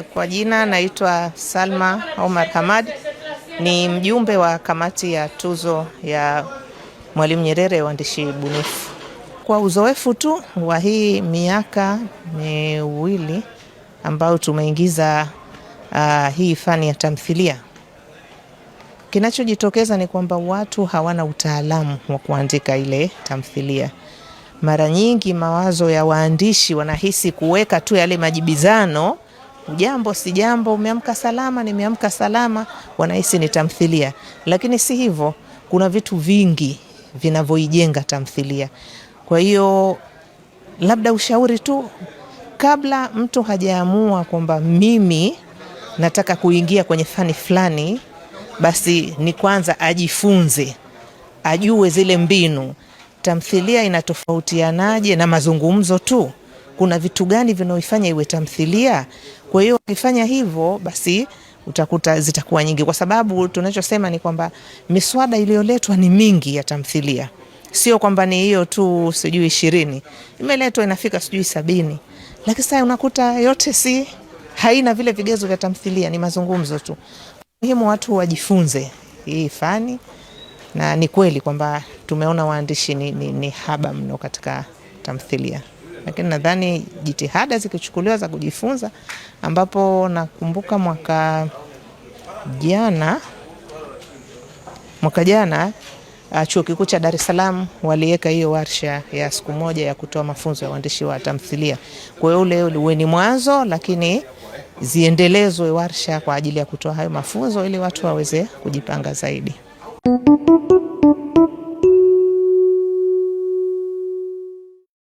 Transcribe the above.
Kwa jina naitwa Salma Omar Hamad, ni mjumbe wa kamati ya tuzo ya Mwalimu Nyerere uandishi bunifu. Kwa uzoefu tu wa hii miaka miwili ambao tumeingiza hii fani ya tamthilia, kinachojitokeza ni kwamba watu hawana utaalamu wa kuandika ile tamthilia. Mara nyingi mawazo ya waandishi wanahisi kuweka tu yale majibizano, jambo si jambo, umeamka salama, nimeamka salama, wanahisi ni tamthilia. Lakini si hivyo, kuna vitu vingi vinavyoijenga tamthilia. Kwa hiyo labda ushauri tu, kabla mtu hajaamua kwamba mimi nataka kuingia kwenye fani fulani, basi ni kwanza ajifunze, ajue zile mbinu. Tamthilia inatofautianaje na mazungumzo tu? Kuna vitu gani vinaoifanya iwe tamthilia? Kwa hiyo ukifanya hivyo, basi utakuta zitakuwa nyingi, kwa sababu tunachosema ni kwamba miswada iliyoletwa ni mingi ya tamthilia. Sio kwamba ni hiyo tu, sijui 20 imeletwa, inafika sijui 70, lakini sasa unakuta yote haina vile vigezo vya tamthilia, ni mazungumzo tu. Muhimu watu wajifunze hii fani, na ni kweli kwamba tumeona waandishi ni haba mno katika tamthilia. Lakini nadhani jitihada zikichukuliwa za kujifunza, ambapo nakumbuka mwaka jana Chuo Kikuu cha Dar es Salaam waliweka hiyo warsha ya siku moja ya kutoa mafunzo ya uandishi wa tamthilia. Kwa hiyo ule ni mwanzo, lakini ziendelezwe warsha kwa ajili ya kutoa hayo mafunzo ili watu waweze kujipanga zaidi.